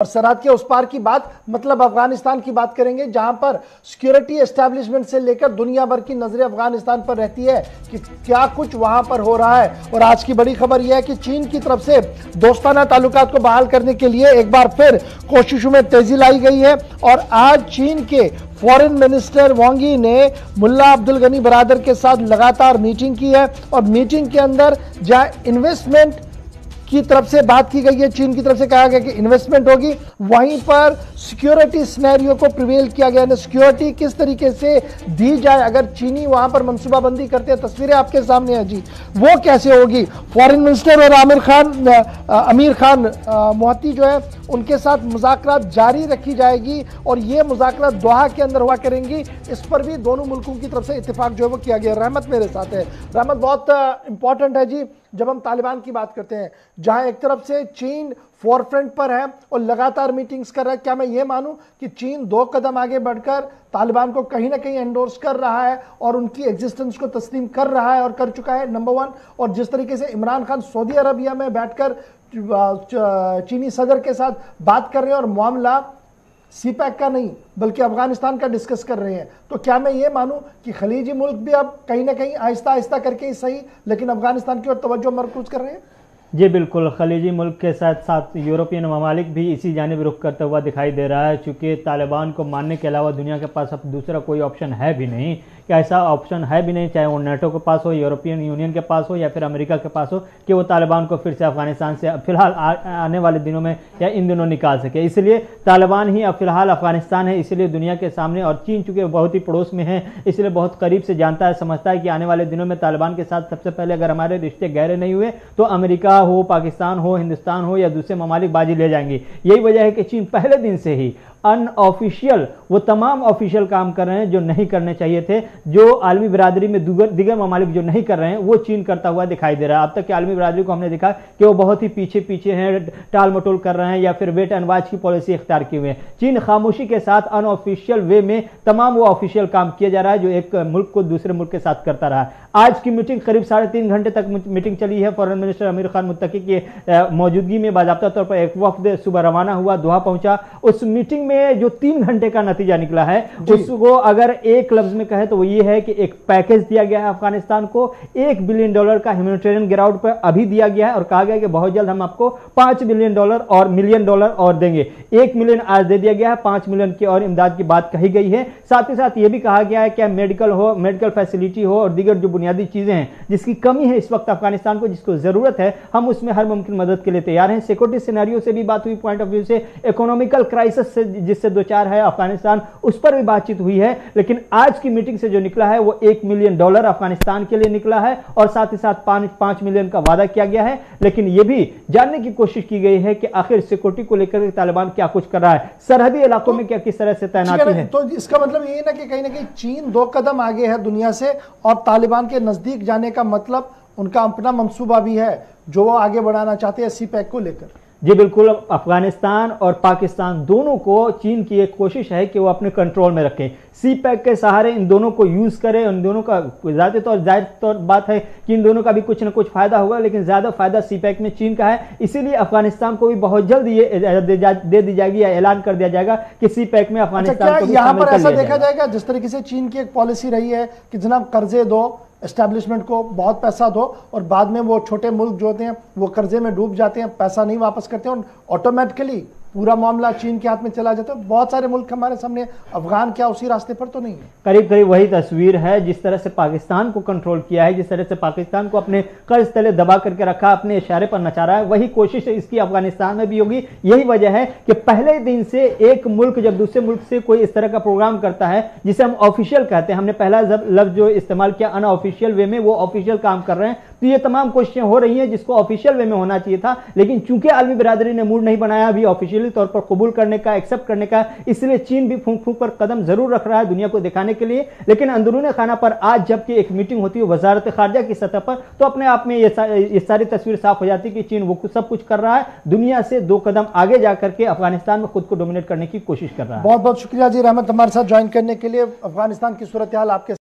और सरहद के उस पार की बात मतलब अफगानिस्तान की बात करेंगे, जहां पर सिक्योरिटी एस्टैब्लिशमेंट से लेकर दुनिया भर की नजरें अफगानिस्तान पर रहती है कि क्या कुछ वहां पर हो रहा है। और आज की बड़ी खबर यह है कि चीन की तरफ से दोस्ताना ताल्लुकात को बहाल करने के लिए एक बार फिर कोशिशों में तेजी लाई गई है। और आज चीन के फॉरेन मिनिस्टर वांग यी ने मुल्ला अब्दुल गनी बरादर के साथ लगातार मीटिंग की है। और मीटिंग के अंदर जहां इन्वेस्टमेंट की तरफ से बात की गई है, चीन की तरफ से कहा गया कि इन्वेस्टमेंट होगी, वहीं पर सिक्योरिटी सिनेरियो को प्रिवेल किया गया है। सिक्योरिटी किस तरीके से दी जाए, अगर चीनी वहां पर मंसूबाबंदी करते हैं, तस्वीरें आपके सामने है जी, वो कैसे होगी। फॉरेन मिनिस्टर और अमीर खान मोहती जो है उनके साथ मुज़ाकरात जारी रखी जाएगी और ये मुज़ाकरात दोहा के अंदर हुआ करेंगी। इस पर भी दोनों मुल्कों की तरफ से इत्तेफाक जो है वो किया गया। रहमत मेरे साथ है। रहमत, बहुत इंपॉर्टेंट है जी जब हम तालिबान की बात करते हैं, जहां एक तरफ से चीन फोरफ्रंट पर है और लगातार मीटिंग्स कर रहा है। क्या मैं ये मानूं कि चीन 2 कदम आगे बढ़कर तालिबान को कहीं ना कहीं एंडोर्स कर रहा है और उनकी एग्जिस्टेंस को तस्लीम कर रहा है और कर चुका है, नंबर 1। और जिस तरीके से इमरान खान सऊदी अरबिया में बैठकर चीनी सदर के साथ बात कर रहे हैं और मामला सीपैक का नहीं बल्कि अफगानिस्तान का डिस्कस कर रहे हैं, तो क्या मैं ये मानूं कि खलीजी मुल्क भी अब कहीं ना कहीं आहिस्ता आहिस्ता करके ही सही लेकिन अफगानिस्तान की ओर तवज्जो मरकूज कर रहे हैं। जी बिल्कुल, खलीजी मुल्क के साथ साथ यूरोपियन ममालिक भी इसी जानिब रुख करता हुआ दिखाई दे रहा है। चूँकि तालिबान को मानने के अलावा दुनिया के पास अब दूसरा कोई ऑप्शन है भी नहीं, कि ऐसा ऑप्शन है भी नहीं, चाहे वो नेटो के पास हो, यूरोपियन यूनियन के पास हो या फिर अमेरिका के पास हो, कि वो तालिबान को फिर से अफगानिस्तान से फिलहाल आने वाले दिनों में या इन दिनों निकाल सके। इसलिए तालिबान ही अब फिलहाल अफगानिस्तान है, इसलिए दुनिया के सामने। और चीन चूँकि बहुत ही पड़ोस में है, इसलिए बहुत करीब से जानता है, समझता है कि आने वाले दिनों में तालिबान के साथ सबसे पहले अगर हमारे रिश्ते गहरे नहीं हुए तो अमेरिका हो, पाकिस्तान हो, हिंदुस्तान हो या दूसरे ममालिक बाजी ले जाएंगे। यही वजह है कि चीन पहले दिन से ही अनऑफिशियल वो तमाम ऑफिशियल काम कर रहे हैं जो नहीं करने चाहिए थे, जो आलमी बिरादरी में दिगर ममालिक जो नहीं कर रहे हैं वो चीन करता हुआ दिखाई दे रहा है। अब तक की आलमी बिरादरी को हमने देखा कि वो बहुत ही पीछे पीछे हैं, टाल मटोल कर रहे हैं या फिर वेट एंड वॉच की पॉलिसी इख्तियार की हुई है। चीन खामोशी के साथ अनऑफिशियल वे में तमाम वो ऑफिशियल काम किया जा रहा है जो एक मुल्क को दूसरे मुल्क के साथ करता रहा। आज की मीटिंग करीब 3.5 घंटे तक मीटिंग चली है। फॉरेन मिनिस्टर आमिर खान मुत्तकी की मौजूदगी में बाज़ाब्ता तौर पर एक वफ्द सुबह रवाना हुआ, दोहा पहुंचा। उस मीटिंग में जो 3 घंटे का नतीजा निकला है उसको अगर एक लफ्ज में कहे तो वो ये है कि एक पैकेज दिया गया है अफगानिस्तान को, $1 बिलियन का ह्यूमैनिटेरियन ग्राउंड पर अभी दिया गया है और कहा गया कि बहुत जल्द हम आपको $5 बिलियन और मिलियन डॉलर और देंगे। 1 मिलियन आज दे दिया गया है, 5 मिलियन की और इमदाद की बात कही गई है। साथ ही साथ ये भी कहा गया है कि मेडिकल हो, मेडिकल फैसिलिटी हो और दीगर जो बुनियादी चीजें हैं जिसकी कमी है इस वक्त अफगानिस्तान को, जिसको जरूरत है, हम उसमें हर मुमकिन मदद के लिए तैयार हैं। सिक्योरिटी सिनेरियो से भी बात हुई, पॉइंट ऑफ व्यू से, इकोनॉमिकल क्राइसिस से जिससे दो चार है अफगानिस्तान, उस पर भी बातचीत हुई है। लेकिन आज की मीटिंग से जो निकला है वो $1 मिलियन अफगानिस्तान के लिए निकला है और साथ ही साथ 5 मिलियन का वादा किया गया है। लेकिन यह भी जानने की कोशिश की गई है कि आखिर सिक्योरिटी को लेकर तालिबान क्या कुछ कर रहा है, सरहदी इलाकों में क्या किस तरह से तैनाती है। तो इसका मतलब ये ना कि कहीं ना कहीं चीन 2 कदम आगे है दुनिया से और तालिबान के नजदीक जाने का मतलब उनका अपना मंसूबा भी है जो वो आगे बढ़ाना चाहते हैं सीपैक को लेकर। जी बिल्कुल, अफगानिस्तान और पाकिस्तान दोनों को चीन की एक कोशिश है कि वो अपने कंट्रोल में रखें, सीपैक के सहारे इन दोनों को यूज करें। इन दोनों का जाहिर तौर बात है कि इन दोनों का भी कुछ ना कुछ फायदा होगा, लेकिन ज्यादा फायदा सीपैक में चीन का है। इसीलिए अफगानिस्तान को भी बहुत जल्द ये दे दी जाएगी या ऐलान कर दिया जाएगा कि सीपैक में अफगानिस्तान को यहाँ पर ऐसा देखा जाएगा जिस तरीके से चीन की एक पॉलिसी रही है कि जनाब कर्जे दो, एस्टैब्लिशमेंट को बहुत पैसा दो और बाद में वो छोटे मुल्क जो होते हैं वो कर्जे में डूब जाते हैं, पैसा नहीं वापस करते हैं और ऑटोमेटिकली पूरा मामला चीन के हाथ में चला जाता है। बहुत सारे मुल्क हमारे सामने, अफगान क्या उसी रास्ते पर तो नहीं है। करीब करीब वही तस्वीर है। जिस तरह से पाकिस्तान को कंट्रोल किया है, जिस तरह से पाकिस्तान को अपने कर्ज तले दबा करके रखा, अपने इशारे पर नचा रहा है, वही कोशिश इसकी अफगानिस्तान में भी होगी। यही वजह है कि पहले दिन से एक मुल्क जब दूसरे मुल्क से कोई इस तरह का प्रोग्राम करता है जिसे हम ऑफिशियल कहते हैं, हमने पहला लफ्ज जो इस्तेमाल किया अनऑफिशियल वे में, वो ऑफिशियल काम कर रहे हैं, तो ये तमाम कोशिशें हो रही हैं जिसको ऑफिशियल वे में होना चाहिए था। लेकिन चूंकि आलमी बिरादरी ने मूड नहीं बनाया अभी ऑफिशियली तौर पर कबूल करने का, एक्सेप्ट करने का, इसलिए चीन भी फूंक फूंक पर कदम जरूर रख रहा है दुनिया को दिखाने के लिए। लेकिन अंदरूनी खाना पर आज जबकि एक मीटिंग होती है वजारत खारजा की सतह पर, तो अपने आप में ये सारी तस्वीर साफ हो जाती है कि चीन वो सब कुछ कर रहा है, दुनिया से 2 कदम आगे जाकर के अफगानिस्तान में खुद को डोमिनेट करने की कोशिश कर रहा है। बहुत बहुत शुक्रिया जी रहमत हमारे साथ ज्वाइन करने के लिए। अफगानिस्तान की सूरत हाल आपके